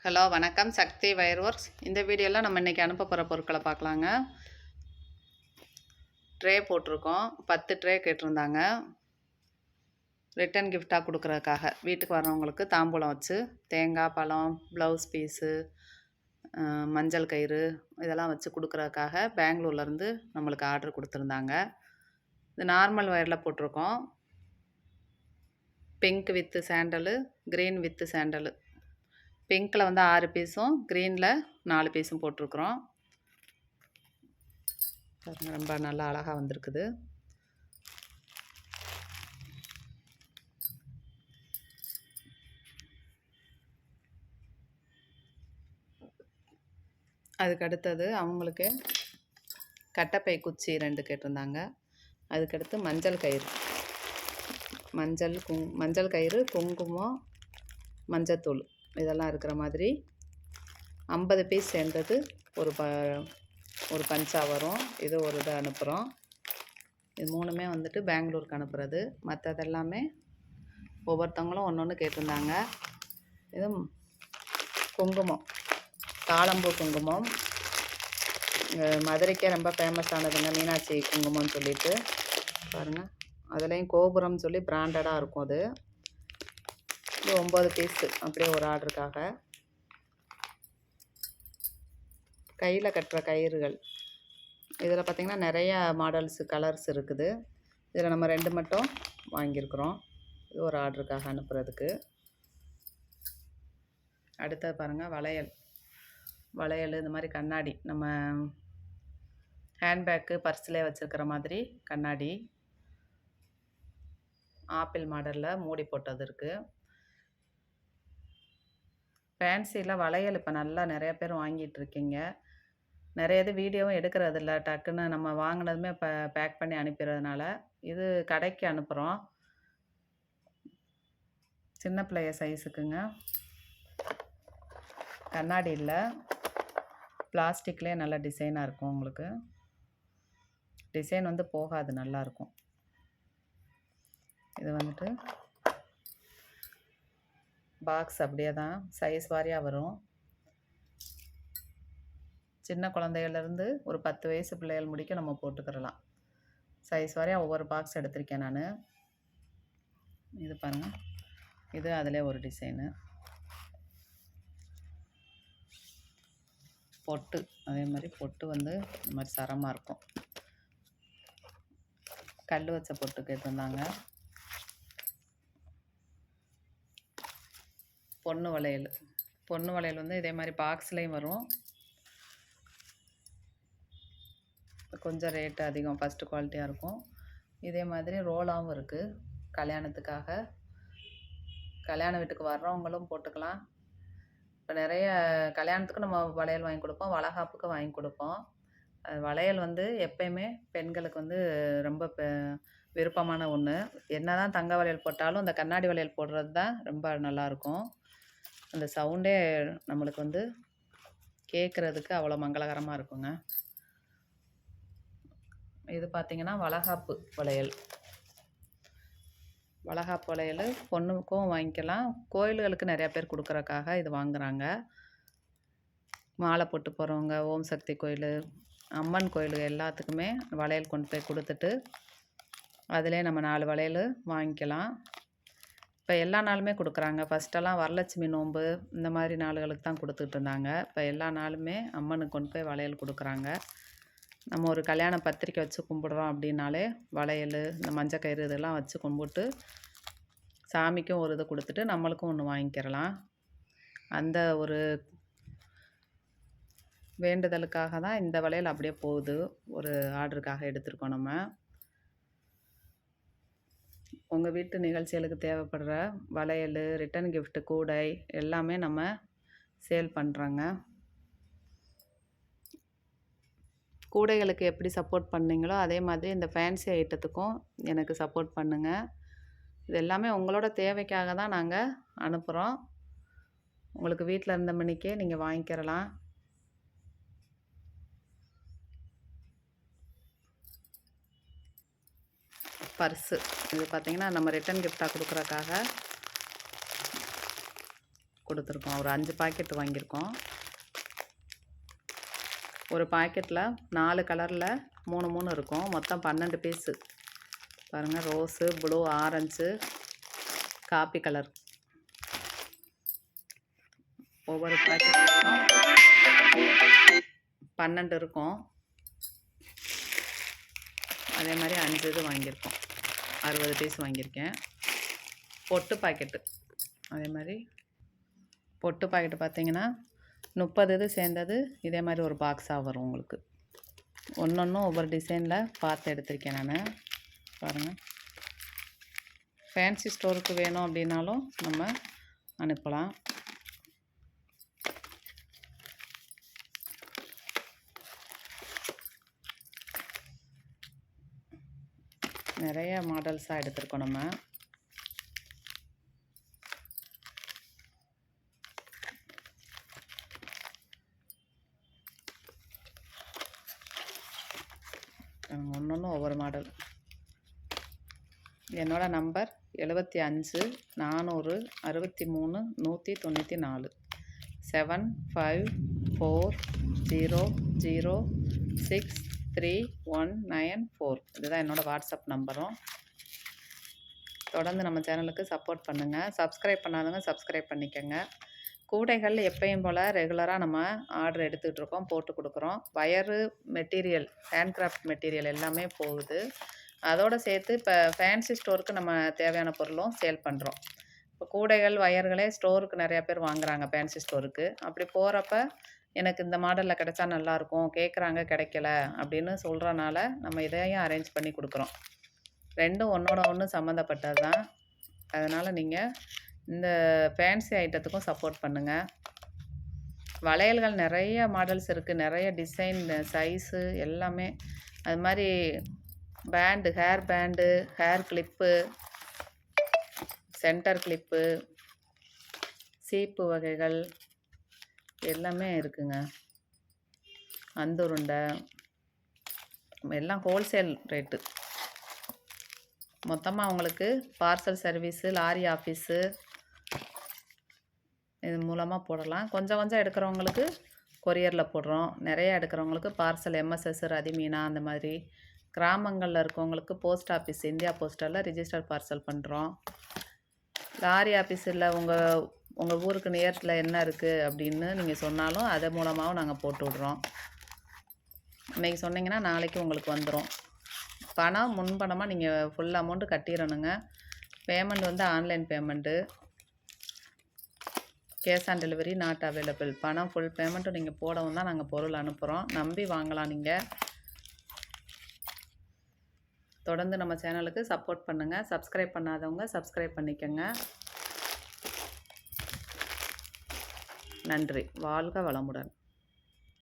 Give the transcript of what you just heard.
Hello வணக்கம். சக்தி wire works. இந்த வீடியோவில் நம்ம இன்றைக்கி அனுப்ப போகிற பொருட்களை பார்க்கலாங்க. ட்ரே போட்டிருக்கோம். 10 ட்ரே கேட்டிருந்தாங்க. ரிட்டன் கிஃப்டாக கொடுக்குறதுக்காக வீட்டுக்கு வர்றவங்களுக்கு தாம்பூலம் வச்சு தேங்காய், பழம், ப்ளவுஸ் பீஸு, மஞ்சள் கயிறு இதெல்லாம் வச்சு கொடுக்குறதுக்காக பெங்களூர்லேருந்து நம்மளுக்கு ஆர்டர் கொடுத்துருந்தாங்க. இது நார்மல் வயரில் போட்டிருக்கோம். Pink with sandal, green with sandal. பிங்க்கில் வந்து 6 பீஸும், க்ரீனில் 4 பீஸும் போட்டிருக்குறோம். பாருங்கள், ரொம்ப நல்லா அழகாக வந்திருக்குது. அதுக்கு அடுத்தது அவங்களுக்கு கட்டைப்பை குச்சி 2 கேட்டிருந்தாங்க. அதுக்கடுத்து மஞ்சள் கயிறு, மஞ்சள் கயிறு, குங்குமம், மஞ்சத்தூள் இதெல்லாம் இருக்கிற மாதிரி 50 பீஸ் சேர்ந்தது ஒரு பஞ்சாக வரும். இது ஒரு இதை அனுப்புகிறோம். இது 3மே வந்துட்டு பெங்களூருக்கு அனுப்புகிறது. மற்றதெல்லாமே ஒவ்வொருத்தவங்களும் ஒன்று ஒன்று கேட்டிருந்தாங்க. இது குங்குமம், தாழம்பூ குங்குமம், மதுரைக்கே ரொம்ப ஃபேமஸானதுங்க, மீனாட்சி குங்குமம்னு சொல்லிட்டு பாருங்கள். அதுலேயும் கோபுரம்னு சொல்லி பிராண்டடாக இருக்கும். அது 9 பீஸு அப்படியே ஒரு ஆர்டருக்காக. கையில் கட்டுற கயிறுகள் இதில் பார்த்திங்கன்னா நிறையா மாடல்ஸு, கலர்ஸ் இருக்குது. இதில் நம்ம 2 மட்டும் வாங்கியிருக்கிறோம். இது ஒரு ஆர்டருக்காக அனுப்புகிறதுக்கு. அடுத்தது பாருங்கள், வளையல் இந்த மாதிரி கண்ணாடி, நம்ம ஹேண்ட்பேக்கு, பர்ஸ்லேயே வச்சுருக்கிற மாதிரி கண்ணாடி, ஆப்பிள் மாடலில் மூடி போட்டது இருக்குது. ஃபேன்சியில் வளையல் இப்போ நல்லா நிறைய பேர் வாங்கிட்டு இருக்கீங்க. நிறைய இது வீடியோவும் எடுக்கிறதில்ல, டக்குன்னு நம்ம வாங்கினதுமே இப்போ பேக் பண்ணி அனுப்பிடுறதுனால இது கடைக்கு அனுப்புகிறோம். சின்ன பிள்ளைய சைஸுக்குங்க. கண்ணாடி இல்லை, பிளாஸ்டிக்லேயே நல்ல டிசைனாக இருக்கும். உங்களுக்கு டிசைன் வந்து போகாது, நல்லாயிருக்கும். இது வந்துட்டு பாக்ஸ் அப்படியே தான் சைஸ் வாரியாக வரும். சின்ன குழந்தைகள்லேருந்து ஒரு 10 வயசு பிள்ளைகள் முடிக்க நம்ம போட்டுக்கிறலாம். சைஸ் வாரியாக ஒவ்வொரு பாக்ஸ் எடுத்திருக்கேன் நான். இது பாருங்கள், இது அதிலே ஒரு டிசைனு. பொட்டு, அதே மாதிரி பொட்டு வந்து இந்த மாதிரி சரமாக இருக்கும். கல் வச்ச பொட்டு கேட்டிருந்தாங்க. பொண்ணு வளையல் வந்து இதே மாதிரி பாக்ஸ்லேயும் வரும். கொஞ்சம் ரேட்டு அதிகம், ஃபஸ்ட்டு குவாலிட்டியாக இருக்கும். இதே மாதிரி ரோலாகவும் இருக்குது. கல்யாணத்துக்காக, கல்யாண வீட்டுக்கு வர்றவங்களும் போட்டுக்கலாம். இப்போ நிறைய கல்யாணத்துக்கு நம்ம வளையல் வாங்கி கொடுப்போம், வளைகாப்புக்கு வாங்கி கொடுப்போம். வளையல் வந்து எப்பயுமே பெண்களுக்கு வந்து ரொம்ப விருப்பமான ஒன்று. என்ன தான் தங்க வளையல் போட்டாலும் இந்த கண்ணாடி வளையல் போடுறது தான் ரொம்ப நல்லாயிருக்கும். அந்த சவுண்டே நம்மளுக்கு வந்து கேட்குறதுக்கு அவ்வளோ மங்களகரமாக இருக்குங்க. இது பார்த்திங்கன்னா வளைகாப்பு வளையல். பொண்ணுக்கும் வாங்கிக்கலாம், கோயில்களுக்கு நிறையா பேர் கொடுக்குறக்காக இது வாங்குகிறாங்க. மாலை போட்டு போகிறவங்க, ஓம் சக்தி கோயில், அம்மன் கோயில் எல்லாத்துக்குமே வளையல் கொண்டு போய் கொடுத்துட்டு அதிலே நம்ம 4 வளையல் வாங்கிக்கலாம். இப்போ எல்லா நாளுமே கொடுக்குறாங்க. ஃபஸ்ட்டெல்லாம் வரலட்சுமி நோன்பு இந்த மாதிரி நாளுகளுக்கு தான் கொடுத்துட்டு இருந்தாங்க. இப்போ எல்லா நாளுமே அம்மனுக்கு கொண்டு போய் வளையல் கொடுக்குறாங்க. நம்ம ஒரு கல்யாண பத்திரிக்கை வச்சு கும்பிடுறோம் அப்படின்னாலே வளையல், இந்த மஞ்சள் கயிறு இதெல்லாம் வச்சு கும்பிட்டு சாமிக்கும் ஒரு இது கொடுத்துட்டு நம்மளுக்கும் ஒன்று வாங்கிக்கிறலாம். அந்த ஒரு வேண்டுதலுக்காக தான் இந்த வளையல் அப்படியே போகுது. ஒரு ஆர்டருக்காக எடுத்திருக்கோம் நம்ம. உங்கள் வீட்டு நிகழ்ச்சிகளுக்கு தேவைப்படுற வளையல், ரிட்டன் கிஃப்ட், கூடை எல்லாமே நம்ம சேல் பண்ணுறோங்க. கூடைகளுக்கு எப்படி சப்போர்ட் பண்ணீங்களோ அதே மாதிரி இந்த ஃபேன்சி ஐட்டத்துக்கும் எனக்கு சப்போர்ட் பண்ணுங்கள். இது எல்லாமே உங்களோட தேவைக்காக தான் நாங்கள் அனுப்புகிறோம். உங்களுக்கு வீட்டில் இருந்த மணிக்கே நீங்கள் வாங்கிக்கிறலாம். பர்ஸு, இது பார்த்திங்கன்னா நம்ம ரிட்டன் கிஃப்டாக கொடுக்குறக்காக கொடுத்துருக்கோம். ஒரு 5 பாக்கெட் வாங்கியிருக்கோம். ஒரு பாக்கெட்டில் 4 கலரில் 3 3 இருக்கும். மொத்தம் 12 பீஸு. பாருங்கள், rose, blue, orange, coffee colour. ஒவ்வொரு பாக்கெட்லையும் 12 இருக்கும். அதே மாதிரி 5 இது வாங்கியிருக்கோம். 60 பீஸ் வாங்கியிருக்கேன். பொட்டு பாக்கெட்டு அதே மாதிரி பொட்டு பாக்கெட்டு பார்த்தீங்கன்னா 30 இது சேர்ந்தது இதே மாதிரி ஒரு பாக்ஸாக வரும் உங்களுக்கு. ஒன்று ஒவ்வொரு டிசைனில் பார்த்து எடுத்திருக்கேன் நான். பாருங்கள், ஃபேன்சி ஸ்டோருக்கு வேணும் அப்படின்னாலும் நம்ம அனுப்பலாம். நிறைய மாடல்ஸாக எடுத்திருக்கோம் நம்ம. ஒன்று ஒவ்வொரு மாடல். என்னோடய நம்பர் 75 400 63 194 7540063194. இதுதான் என்னோடய வாட்ஸ்அப் நம்பரும். தொடர்ந்து நம்ம சேனலுக்கு சப்போர்ட் பண்ணுங்கள். சப்ஸ்கிரைப் பண்ணாதவங்க சப்ஸ்கிரைப் பண்ணிக்கோங்க. கூடைகள் எப்பயும் போல் ரெகுலராக நம்ம ஆர்டர் எடுத்துகிட்டு இருக்கோம், போட்டு கொடுக்குறோம். வயரு மெட்டீரியல், ஹேண்ட்கிராஃப்ட் மெட்டீரியல் எல்லாமே போகுது. அதோடு சேர்த்து இப்போ ஃபேன்சி ஸ்டோருக்கு நம்ம தேவையான பொருளும் சேல் பண்ணுறோம். இப்போ கூடைகள், வயர்களே ஸ்டோருக்கு நிறையா பேர் வாங்குகிறாங்க, ஃபேன்சி ஸ்டோருக்கு. அப்படி போகிறப்ப எனக்கு இந்த மாடலில் கிடச்சா நல்லாயிருக்கும், கேட்குறாங்க, கிடைக்கல அப்படின்னு சொல்கிறனால நம்ம இதையும் அரேஞ்ச் பண்ணி கொடுக்குறோம். ரெண்டும் ஒன்றோட ஒன்று சம்மந்தப்பட்டது தான். அதனால் நீங்கள் இந்த ஃபேன்சி ஐட்டத்துக்கும் சப்போர்ட் பண்ணுங்கள். வளையல்கள் நிறைய மாடல்ஸ் இருக்குது, நிறைய டிசைன், சைஸு எல்லாமே. அது மாதிரி band, hair band, hair clip, centre clip, சீப்பு வகைகள் எல்லாமே இருக்குங்க. அந்துருண்டை எல்லாம் ஹோல்சேல் ரேட்டு. மொத்தமாக உங்களுக்கு பார்சல் சர்வீஸு, லாரி ஆஃபீஸு இது மூலமாக போடலாம். கொஞ்சம் கொஞ்சம் எடுக்கிறவங்களுக்கு கொரியரில் போடுறோம். நிறையா எடுக்கிறவங்களுக்கு பார்சல் எம்எஸ்எஸ், ரதிமீனா அந்த மாதிரி. கிராமங்களில் இருக்கவங்களுக்கு போஸ்ட் ஆஃபீஸ், இந்தியா போஸ்டலில் ரிஜிஸ்டர் பார்சல் பண்ணுறோம். லாரி ஆஃபீஸில் உங்கள் ஊருக்கு நியர்ஸில் என்ன இருக்குது அப்படின்னு நீங்கள் சொன்னாலும் அது மூலமாகவும் நாங்கள் போட்டு விட்றோம். இன்றைக்கி சொன்னீங்கன்னா நாளைக்கு உங்களுக்கு வந்துடும். பணம் முன்பணமாக நீங்கள் ஃபுல் அமௌண்ட்டு கட்டிடணுங்க. பேமெண்ட் வந்து online payment. Cash on delivery not available. பணம் ஃபுல் பேமெண்ட்டும் நீங்கள் போடவும் தான் நாங்கள் பொருள் அனுப்புகிறோம். நம்பி வாங்கலாம் நீங்கள். தொடர்ந்து நம்ம சேனலுக்கு சப்போர்ட் பண்ணுங்கள். சப்ஸ்கிரைப் பண்ணாதவங்க சப்ஸ்கிரைப் பண்ணிக்கோங்க. நன்றி. வாழ்க வளமுடன்.